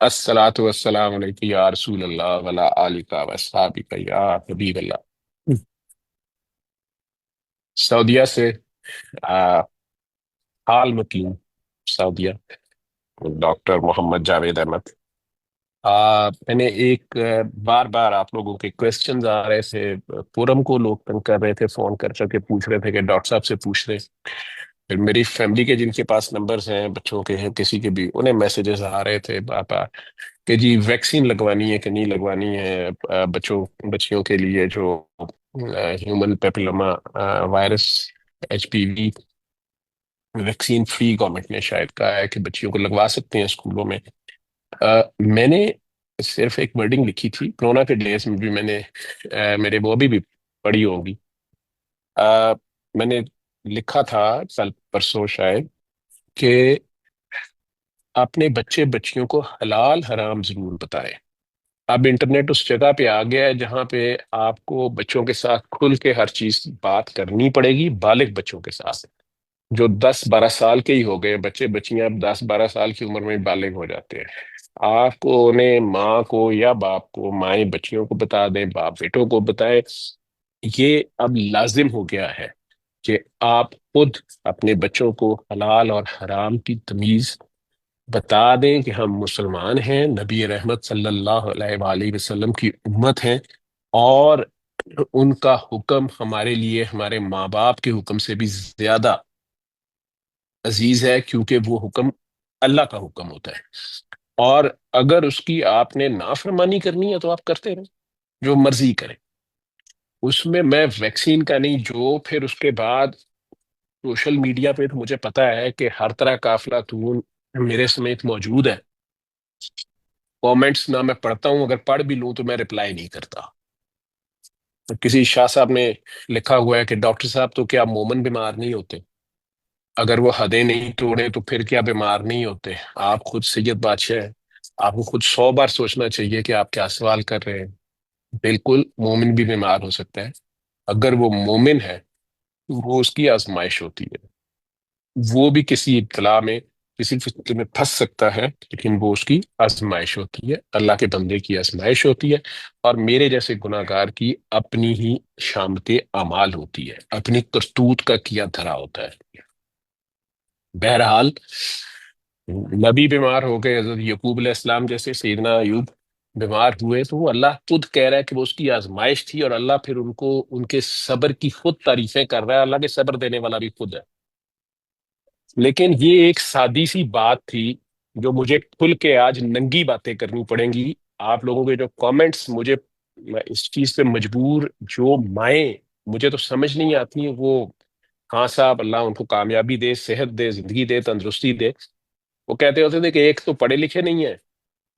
السلاۃ والسلام علیکم یا رسول اللہ ولا آلکا وصحابک یا حبیب اللہ۔ سعودیہ سے آ، حال مکین سعودیہ، ڈاکٹر محمد جاوید احمد۔ میں نے بار بار آپ لوگوں کے کوشچنز آ رہے تھے، فورم کو لوگ تنگ کر رہے تھے، فون کر کے پوچھ رہے تھے کہ ڈاکٹر صاحب سے پوچھ رہے۔ پھر میری فیملی کے جن کے پاس نمبرز ہیں، بچوں کے ہیں، کسی کے بھی، انہیں میسیجز آ رہے تھے بار بار کہ جی ویکسین لگوانی ہے کہ نہیں لگوانی ہے بچوں بچیوں کے لیے جو human papilloma virus HPV vaccine free government نے شاید کہا ہے کہ بچیوں کو لگوا سکتے ہیں اسکولوں میں۔ میں نے صرف ایک ورڈنگ لکھی تھی کورونا کے ڈیز میں بھی، میں نے میرے وہ ابھی بھی پڑھی ہوگی۔ آ، میں نے لکھا تھا کل پرسوں شاید کہ اپنے بچے بچیوں کو حلال حرام ضرور بتائیں۔ اب انٹرنیٹ اس جگہ پہ آ گیا ہے جہاں پہ آپ کو بچوں کے ساتھ کھل کے ہر چیز بات کرنی پڑے گی، بالغ بچوں کے ساتھ جو 10-12 سال کے ہی ہو گئے بچے بچیاں، اب 10-12 سال کی عمر میں بالغ ہو جاتے ہیں۔ آپ کو انہیں ماں کو یا باپ کو، مائیں بچیوں کو بتا دیں، باپ بیٹوں کو بتائے۔ یہ اب لازم ہو گیا ہے کہ آپ خود اپنے بچوں کو حلال اور حرام کی تمیز بتا دیں کہ ہم مسلمان ہیں، نبی رحمت صلی اللہ علیہ وآلہ وسلم کی امت ہیں، اور ان کا حکم ہمارے لیے ہمارے ماں باپ کے حکم سے بھی زیادہ عزیز ہے، کیونکہ وہ حکم اللہ کا حکم ہوتا ہے۔ اور اگر اس کی آپ نے نافرمانی کرنی ہے تو آپ کرتے رہیں، جو مرضی کریں۔ اس میں ویکسین کا نہیں، جو پھر اس کے بعد سوشل میڈیا پہ تو مجھے پتا ہے کہ ہر طرح کا افلاطون میرے سمیت موجود ہے۔ کامنٹس نہ میں پڑھتا ہوں، اگر پڑھ بھی لوں تو میں رپلائی نہیں کرتا۔ کسی شاہ صاحب نے لکھا ہوا ہے کہ ڈاکٹر صاحب تو کیا مومن بیمار نہیں ہوتے؟ اگر وہ حدیں نہیں توڑے تو پھر کیا بیمار نہیں ہوتے؟ آپ خود سید بادشاہ ہیں، آپ کو خود 100 بار سوچنا چاہیے کہ آپ کیا سوال کر رہے ہیں۔ بالکل مومن بھی بیمار ہو سکتا ہے، اگر وہ مومن ہے تو وہ اس کی آزمائش ہوتی ہے، وہ بھی کسی ابتلا میں کسی فتنے میں پھنس سکتا ہے، لیکن وہ اس کی آزمائش ہوتی ہے، اللہ کے بندے کی آزمائش ہوتی ہے۔ اور میرے جیسے گناہ گار کی اپنی ہی شامت اعمال ہوتی ہے، اپنی کرتوت کا کیا دھرا ہوتا ہے۔ بہرحال نبی بیمار ہو گئے، حضرت یعقوب علیہ السلام جیسے، سیدنا ایوب بیمار ہوئے، تو وہ اللہ خود کہہ رہا ہے کہ وہ اس کی آزمائش تھی، اور اللہ پھر ان کو ان کے صبر کی خود تعریفیں کر رہا ہے۔ اللہ کے صبر دینے والا بھی خود ہے۔ لیکن یہ ایک سادی سی بات تھی جو مجھے کھل کے آج ننگی باتیں کرنی پڑیں گی۔ آپ لوگوں کے جو کامنٹس مجھے، میں اس چیز پہ مجبور، جو مائیں مجھے تو سمجھ نہیں آتی ہیں، وہ ہاں صاحب اللہ ان کو کامیابی دے، صحت دے، زندگی دے، تندرستی دے، وہ کہتے ہوتے تھے کہ ایک تو پڑھے لکھے نہیں ہیں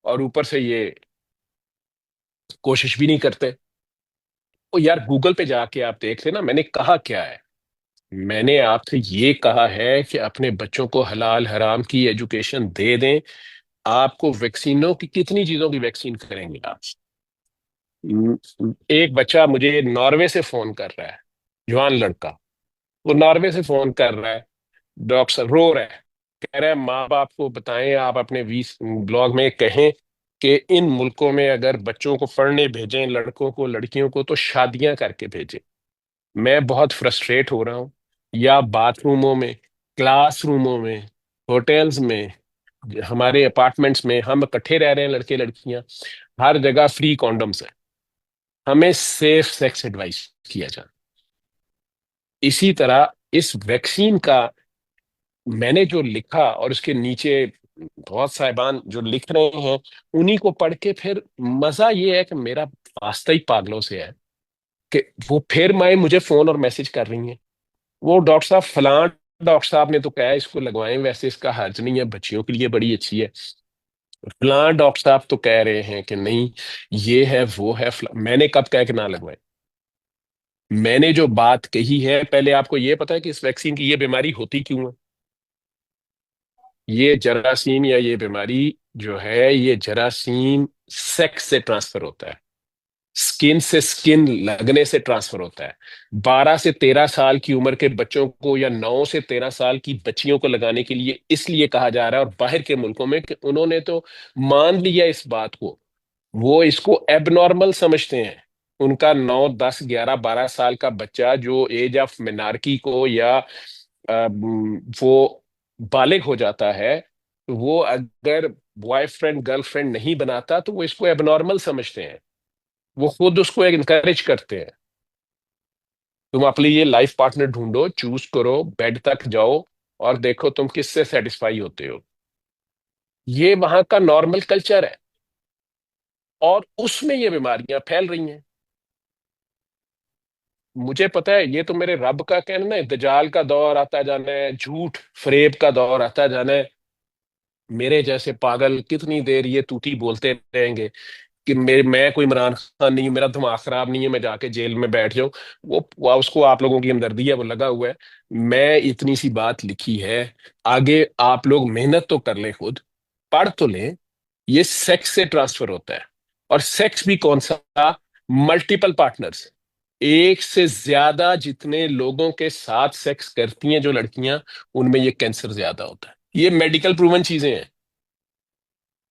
اور اوپر سے یہ کوشش بھی نہیں کرتے۔ وہ یار گوگل پہ جا کے آپ دیکھ لیں نا، میں نے کہا کیا ہے۔ میں نے آپ سے یہ کہا ہے کہ اپنے بچوں کو حلال حرام کی ایجوکیشن دے دیں۔ آپ کو ویکسینوں کی کتنی چیزوں کی ویکسین کریں گے آپ؟ ایک بچہ مجھے ناروے سے فون کر رہا ہے، جوان لڑکا، وہ ناروے سے فون کر رہا ہے، ڈاکٹر صاحب رو رہا ہے، کہہ رہے ہیں ماں باپ کو بتائیں، آپ اپنے بلاگ میں کہیں کہ ان ملکوں میں اگر بچوں کو پڑھنے بھیجیں، لڑکوں کو لڑکیوں کو، تو شادیاں کر کے بھیجیں۔ میں بہت فرسٹریٹ ہو رہا ہوں، یا باتھ روموں میں، کلاس روموں میں، ہوٹلز میں، ہمارے اپارٹمنٹس میں ہم اکٹھے رہ رہے ہیں لڑکے لڑکیاں، ہر جگہ فری کانڈمز ہیں، ہمیں سیف سیکس ایڈوائس کیا جائے۔ اسی طرح اس ویکسین کا میں نے جو لکھا، اور اس کے نیچے بہت صاحبان جو لکھ رہے ہیں، انہی کو پڑھ کے پھر مزہ یہ ہے کہ میرا واسطہ ہی پاگلوں سے ہے کہ وہ پھر مائیں مجھے فون اور میسج کر رہی ہیں، وہ ڈاکٹر صاحب فلاں ڈاکٹر صاحب نے تو کہا ہے اس کو لگوائیں، ویسے اس کا حرج نہیں ہے، بچیوں کے لیے بڑی اچھی ہے، فلاں ڈاکٹر صاحب تو کہہ رہے ہیں کہ نہیں، یہ ہے وہ ہے میں نے کب کہا کہ نہ لگوائیں؟ میں نے جو بات کہی ہے، پہلے آپ کو یہ پتا ہے کہ اس ویکسین کی یہ بیماری ہوتی کیوں ہے؟ یہ جراثیم یا یہ بیماری جو ہے، یہ جراثیم سیکس سے ٹرانسفر ہوتا ہے۔ اسکن سے اسکن لگنے سے ٹرانسفر ہوتا ہے. 12 سے 13 سال کی عمر کے بچوں کو یا 9 سے 13 سال کی بچیوں کو لگانے کے لیے اس لیے کہا جا رہا ہے، اور باہر کے ملکوں میں کہ انہوں نے تو مان لیا اس بات کو، وہ اس کو ایب نارمل سمجھتے ہیں. ان کا 9 10 11 12 سال کا بچہ جو ایج آف مینارکی کو یا وہ بالغ ہو جاتا ہے، وہ اگر بوائے فرینڈ گرل فرینڈ نہیں بناتا تو وہ اس کو ایب نارمل سمجھتے ہیں. وہ خود اس کو انکریج کرتے ہیں. تم اپنے لیے لائف پارٹنر ڈھونڈو، چوز کرو، بیڈ تک جاؤ، اور دیکھو تم کس سے سیٹسفائی ہوتے ہو. یہ وہاں کا نارمل کلچر ہے، اور اس میں یہ بیماریاں پھیل رہی ہیں. مجھے پتا ہے یہ تو میرے رب کا کہنا ہے، دجال کا دور آتا جانا ہے، جھوٹ فریب کا دور آتا جانا ہے. میرے جیسے پاگل کتنی دیر یہ توتی بولتے رہیں گے کہ میں کوئی عمران خان نہیں ہوں، میرا دماغ خراب نہیں ہے، میں جا کے جیل میں بیٹھ جاؤں. اس کو آپ لوگوں کی ہمدردی ہے، وہ لگا ہوا ہے. میں اتنی سی بات لکھی ہے، آگے آپ لوگ محنت تو کر لیں، خود پڑھ تو لیں. یہ سیکس سے ٹرانسفر ہوتا ہے، اور سیکس بھی کون سا؟ Multiple partners. ایک سے زیادہ جتنے لوگوں کے ساتھ سیکس کرتی ہیں جو لڑکیاں، ان میں یہ کینسر زیادہ ہوتا ہے. یہ میڈیکل پروون چیزیں ہیں.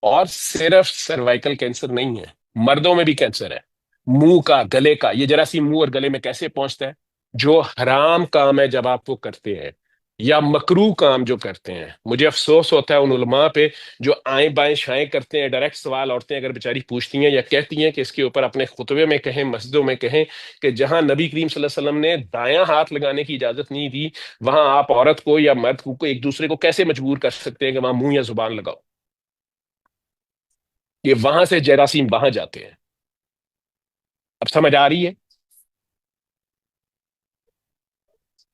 اور صرف سروائکل کینسر نہیں ہے، مردوں میں بھی کینسر ہے. منہ کا، گلے کا. یہ جراثیم منہ اور گلے میں کیسے پہنچتا ہے؟ جو حرام کام ہے جب آپ وہ کرتے ہیں، یا مکروہ کام جو کرتے ہیں. مجھے افسوس ہوتا ہے ان علماء پہ جو آئیں بائیں شائیں کرتے ہیں. ڈائریکٹ سوال عورتیں اگر بیچاری پوچھتی ہیں یا کہتی ہیں کہ اس کے اوپر اپنے خطبے میں کہیں، مسجدوں میں کہیں کہ جہاں نبی کریم صلی اللہ علیہ وسلم نے دایاں ہاتھ لگانے کی اجازت نہیں دی، وہاں آپ عورت کو یا مرد کو ایک دوسرے کو کیسے مجبور کر سکتے ہیں کہ وہاں منہ یا زبان لگاؤ؟ یہ وہاں سے جراثیم وہاں جاتے ہیں. اب سمجھ آ رہی ہے؟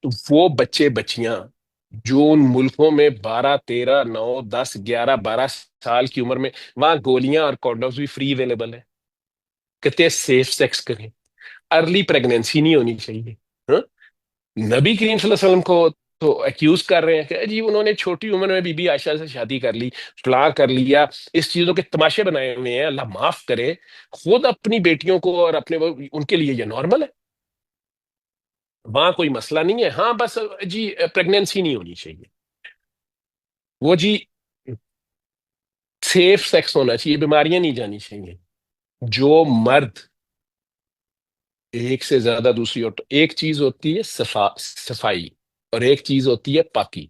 تو وہ بچے بچیاں جو ان ملکوں میں 12 13 9 10 11 12 سال کی عمر میں، وہاں گولیاں اور کونڈومز بھی فری اویلیبل ہے. کہتے سیف سیکس کریں. ارلی پریگنینسی نہیں ہونی چاہیے. ہاں؟ نبی کریم صلی اللہ علیہ وسلم کو تو ایکیوز کر رہے ہیں کہ جی انہوں نے چھوٹی عمر میں بی بی عائشہ سے شادی کر لی، فلاں کر لیا. اس چیزوں کے تماشے بنائے ہوئے ہیں، اللہ معاف کرے. خود اپنی بیٹیوں کو اور اپنے ان کے لیے یہ نارمل ہے. وہاں کوئی مسئلہ نہیں ہے. ہاں بس جی پریگنینسی نہیں ہونی چاہیے. وہ جی سیف سیکس ہونا چاہیے، بیماریاں نہیں جانی چاہیے. جو مرد ایک سے زیادہ دوسری، اور ایک چیز ہوتی ہے صفائی، اور ایک چیز ہوتی ہے پاکی.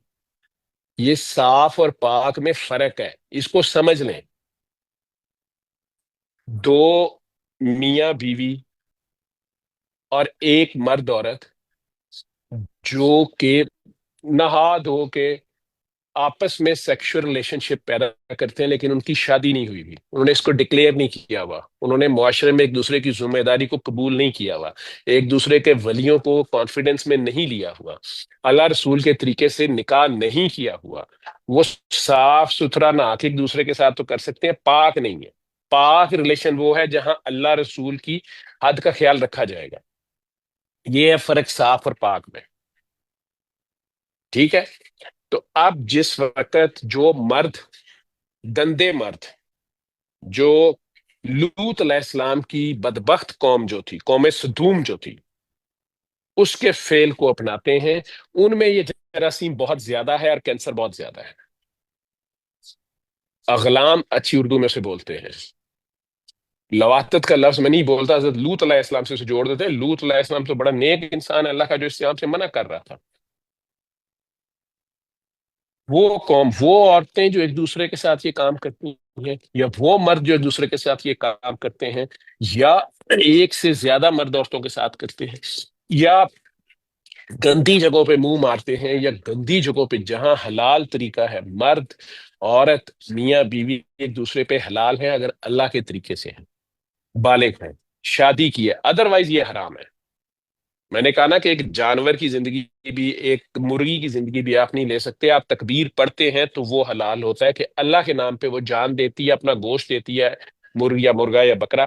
یہ صاف اور پاک میں فرق ہے، اس کو سمجھ لیں. دو میاں بیوی اور ایک مرد عورت جو کہ نہا دھو کے آپس میں سیکشل ریلیشن شپ پیدا کرتے ہیں، لیکن ان کی شادی نہیں ہوئی بھی، انہوں نے اس کو ڈکلیئر نہیں کیا ہوا، انہوں نے معاشرے میں ایک دوسرے کی ذمہ داری کو قبول نہیں کیا ہوا، ایک دوسرے کے ولیوں کو کانفیڈنس میں نہیں لیا ہوا، اللہ رسول کے طریقے سے نکاح نہیں کیا ہوا. وہ صاف ستھرا نہ ایک دوسرے کے ساتھ تو کر سکتے ہیں، پاک نہیں ہے. پاک ریلیشن وہ ہے جہاں اللہ رسول کی حد کا خیال رکھا جائے گا. یہ ہے فرق صاف اور پاک میں. ٹھیک ہے؟ تو اب جس وقت جو مرد، گندے مرد، جو لوط علیہ السلام کی بدبخت قوم جو تھی، قوم سدوم جو تھی، اس کے فعل کو اپناتے ہیں، ان میں یہ جراثیم بہت زیادہ ہے اور کینسر بہت زیادہ ہے. اغلام اچھی اردو میں سے بولتے ہیں. لواطت کا لفظ میں نہیں بولتا، حضرت لوط علیہ السلام سے اسے جوڑ دیتے ہیں. لوط علیہ السلام تو بڑا نیک انسان ہے، اللہ کا جو اس سے منع کر رہا تھا. وہ قوم، وہ عورتیں جو ایک دوسرے کے ساتھ یہ کام کرتی ہیں، یا وہ مرد جو ایک دوسرے کے ساتھ یہ کام کرتے ہیں، یا ایک سے زیادہ مرد عورتوں کے ساتھ کرتے ہیں، یا گندی جگہوں پہ منہ مارتے ہیں، یا گندی جگہوں پہ جہاں حلال طریقہ ہے، مرد عورت میاں بیوی ایک دوسرے پہ حلال ہیں اگر اللہ کے طریقے سے ہیں، بالغ ہیں، شادی کی ہے، ادروائز یہ حرام ہے. میں نے کہا نا کہ ایک جانور کی زندگی بھی، ایک مرغی کی زندگی بھی آپ نہیں لے سکتے. آپ تکبیر پڑھتے ہیں تو وہ حلال ہوتا ہے کہ اللہ کے نام پہ وہ جان دیتی ہے، اپنا گوشت دیتی ہے، مرغ یا مرغا یا بکرا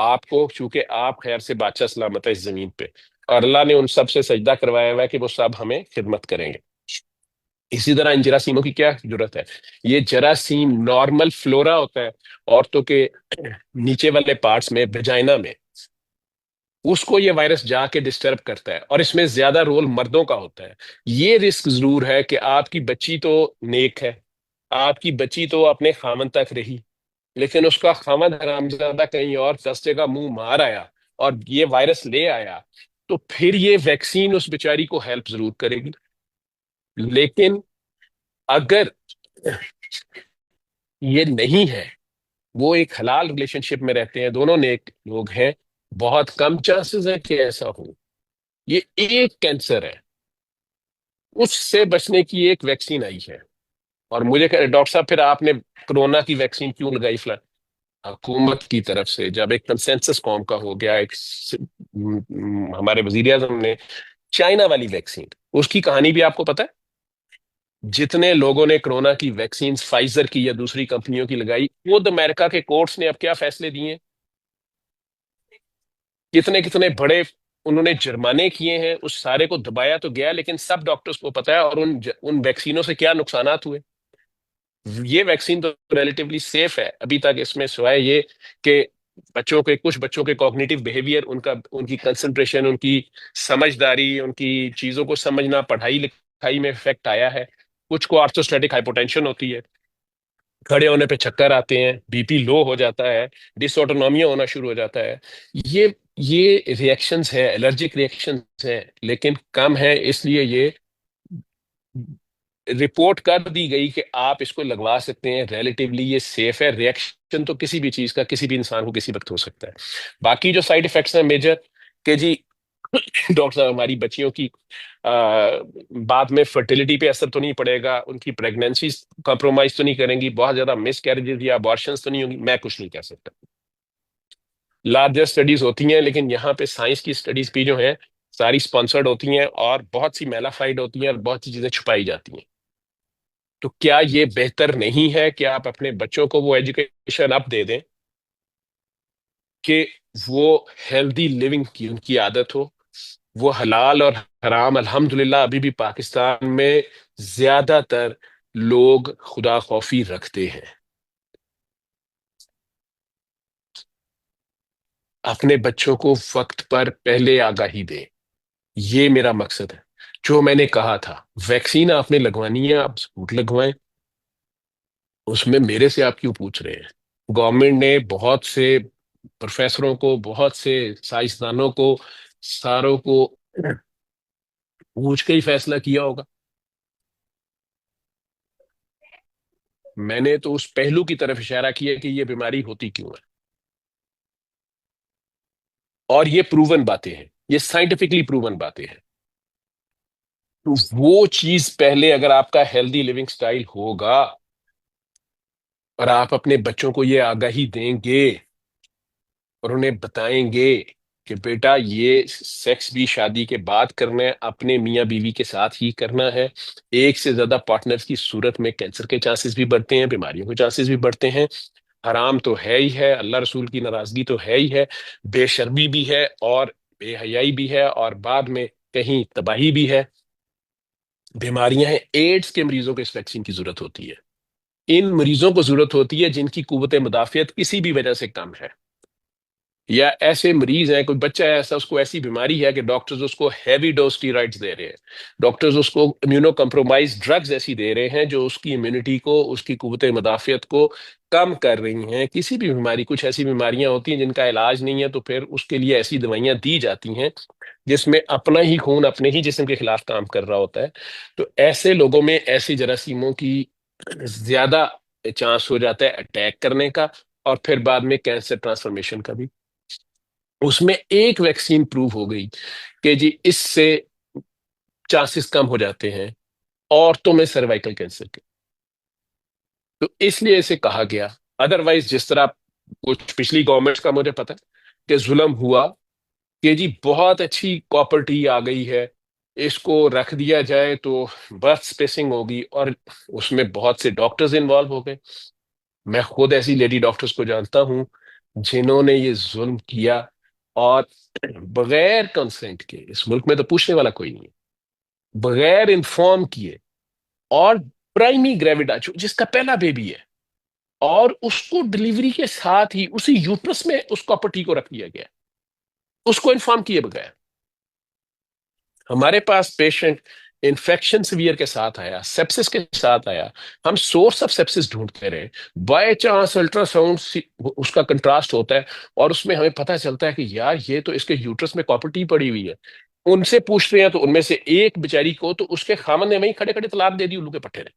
آپ کو، چونکہ آپ خیر سے بادشاہ سلامت ہے اس زمین پہ، اور اللہ نے ان سب سے سجدہ کروایا ہوا ہے کہ وہ سب ہمیں خدمت کریں گے. اسی طرح ان جراثیموں کی کیا ضرورت ہے؟ یہ جراثیم نارمل فلورا ہوتا ہے عورتوں کے نیچے والے پارٹس میں، ویجائنا میں. اس کو یہ وائرس جا کے ڈسٹرب کرتا ہے، اور اس میں زیادہ رول مردوں کا ہوتا ہے۔ یہ رسک ضرور ہے کہ آپ کی بچی تو نیک ہے، آپ کی بچی تو اپنے خامن تک رہی، لیکن اس کا خامد حرامزادہ کہیں اور 10 جگہ منہ مار آیا اور یہ وائرس لے آیا، تو پھر یہ ویکسین اس بیچاری کو ہیلپ ضرور کرے گی۔ لیکن اگر یہ نہیں ہے، وہ ایک حلال ریلیشن شپ میں رہتے ہیں، دونوں نیک لوگ ہیں، بہت کم چانسز ہے کہ ایسا ہو۔ یہ ایک کینسر ہے، اس سے بچنے کی ایک ویکسین آئی ہے۔ اور مجھے کہ ڈاکٹر صاحب پھر آپ نے کرونا کی ویکسین کیوں لگائی؟ فلاں حکومت کی طرف سے جب ایک کنسنسس قوم کا ہو گیا، ہمارے وزیر اعظم نے چائنا والی ویکسین، اس کی کہانی بھی آپ کو پتہ ہے؟ جتنے لوگوں نے کرونا کی ویکسین فائزر کی یا دوسری کمپنیوں کی لگائی، خود امریکہ کے کورٹس نے اب کیا فیصلے دیے ہیں، کتنے کتنے بڑے انہوں نے جرمانے کیے ہیں، اس سارے کو دبایا تو گیا، لیکن سب ڈاکٹرز کو پتا ہے، اور ان ویکسینوں سے کیا نقصانات ہوئے۔ یہ ویکسین تو ریلیٹیولی سیف ہے ابھی تک، اس میں سوائے یہ کہ کچھ بچوں کے کوگنیٹو بیہیویئر، ان کی کنسنٹریشن، ان کی سمجھداری، ان کی چیزوں کو سمجھنا، پڑھائی لکھائی میں افیکٹ آیا ہے۔ کچھ کو آرتھوسٹیٹک ہائپوٹینشن ہوتی ہے، کھڑے ہونے پہ چکر آتے ہیں، بی پی لو ہو جاتا ہے، ڈس آٹونومیا ہونا شروع ہو جاتا ہے۔ یہ یہ ریئیکشنز ہیں، الرجک ریئیکشنز ہیں، لیکن کم ہے، اس لیے یہ رپورٹ کر دی گئی کہ آپ اس کو لگوا سکتے ہیں، ریلیٹیولی یہ سیف ہے۔ ریئیکشن تو کسی بھی چیز کا کسی بھی انسان کو کسی وقت ہو سکتا ہے۔ باقی جو سائیڈ ایفیکٹس ہیں میجر، کہ جی ڈاکٹر صاحب ہماری بچیوں کی بعد میں فرٹیلٹی پہ اثر تو نہیں پڑے گا، ان کی پریگنینسی کمپرومائز تو نہیں کریں گی، بہت زیادہ مس کیریجز یا ابارشنس تو نہیں ہوں گی، میں کچھ نہیں کہہ سکتا۔ لارجر اسٹڈیز ہوتی ہیں، لیکن یہاں پہ سائنس کی اسٹڈیز بھی جو ہیں ساری سپانسرڈ ہوتی ہیں، اور بہت سی میلافائڈ ہوتی ہیں، اور بہت سی چیزیں چھپائی جاتی ہیں۔ تو کیا یہ بہتر نہیں ہے کہ آپ اپنے بچوں کو وہ ایجوکیشن اب دے دیں کہ وہ ہیلدی لیونگ کی ان کی عادت ہو، وہ حلال اور حرام؟ الحمدللہ ابھی بھی پاکستان میں زیادہ تر لوگ خدا خوفی رکھتے ہیں۔ اپنے بچوں کو وقت پر پہلے آگاہی دیں، یہ میرا مقصد ہے۔ جو میں نے کہا تھا، ویکسین آپ نے لگوانی ہے، آپ ضرور لگوائیں، اس میں میرے سے آپ کیوں پوچھ رہے ہیں؟ گورنمنٹ نے بہت سے پروفیسروں کو، بہت سے سائنسدانوں کو، ساروں کو پوچھ کے ہی فیصلہ کیا ہوگا۔ میں نے تو اس پہلو کی طرف اشارہ کیا کہ یہ بیماری ہوتی کیوں ہے، اور یہ پروون باتیں ہیں، یہ سائنٹیفکلی پروون باتیں ہیں۔ تو وہ چیز پہلے، اگر آپ کا ہیلدی لیونگ سٹائل ہوگا اور آپ اپنے بچوں کو یہ آگاہی دیں گے اور انہیں بتائیں گے کہ بیٹا یہ سیکس بھی شادی کے بعد کرنا ہے، اپنے میاں بیوی کے ساتھ ہی کرنا ہے، ایک سے زیادہ پارٹنرز کی صورت میں کینسر کے چانسز بھی بڑھتے ہیں، بیماریوں کے چانسز بھی بڑھتے ہیں، حرام تو ہے ہی ہے، اللہ رسول کی ناراضگی تو ہے ہی ہے، بے شرمی بھی ہے، اور بے حیائی بھی ہے، اور بعد میں کہیں تباہی بھی ہے، بیماریاں ہیں۔ ایڈز کے مریضوں کو اس ویکسین کی ضرورت ہوتی ہے، ان مریضوں کو ضرورت ہوتی ہے جن کی قوت مدافعت کسی بھی وجہ سے کم ہے، یا ایسے مریض ہیں، کوئی بچہ ایسا، اس کو ایسی بیماری ہے کہ ڈاکٹرز اس کو ہیوی ڈوز اسٹیرائڈز دے رہے ہیں، ڈاکٹرز اس کو امیونو کمپرومائز ڈرگز ایسی دے رہے ہیں جو اس کی امیونٹی کو، اس کی قوت مدافعت کو کم کر رہی ہیں۔ کسی بھی بیماری، کچھ ایسی بیماریاں ہوتی ہیں جن کا علاج نہیں ہے، تو پھر اس کے لیے ایسی دوائیاں دی جاتی ہیں جس میں اپنا ہی خون اپنے ہی جسم کے خلاف کام کر رہا ہوتا ہے۔ تو ایسے لوگوں میں ایسی جراثیموں کی زیادہ چانس ہو جاتا ہے اٹیک کرنے کا، اور پھر بعد میں کینسر ٹرانسفارمیشن کا بھی۔ اس میں ایک ویکسین پروو ہو گئی کہ جی اس سے چانسز کم ہو جاتے ہیں عورتوں میں سروائکل کینسر کے، تو اس لیے اسے کہا گیا۔ ادروائز جس طرح کچھ پچھلی گورنمنٹس کا مجھے پتا کہ ظلم ہوا، کہ جی بہت اچھی پراپرٹی آ گئی ہے، اس کو رکھ دیا جائے تو برتھ اسپیسنگ ہوگی، اور اس میں بہت سے ڈاکٹرز انوالو ہو گئے۔ میں خود ایسی لیڈی ڈاکٹرز کو جانتا ہوں جنہوں نے یہ ظلم کیا، اور بغیر کنسنٹ کے، اس ملک میں تو پوچھنے والا کوئی نہیں ہے، بغیر انفارم کیے، اور پرائمی گریویڈا جس کا پہلا بیبی ہے، اور اس کو ڈلیوری کے ساتھ ہی اسی یوٹرس میں اس پراپرٹی کو رکھ دیا گیا۔ اس کو انفارم کیے بغیر ہمارے پاس پیشنٹ انفیکشن سیویئر کے ساتھ آیا، سیپسس کے ساتھ آیا، ہم سورس آف سیپسس ڈھونڈتے رہے، بائی چانس الٹرا ساؤنڈ اس کا کنٹراسٹ ہوتا ہے اور اس میں ہمیں پتہ چلتا ہے کہ یار یہ تو اس کے یوٹرس میں کاپر پڑی ہوئی ہے، ان سے پوچھتے ہیں تو ان میں سے ایک بیچاری کو تو اس کے خامن نے وہیں کھڑے کھڑے طلاق دے دی الو کے پٹھے نے.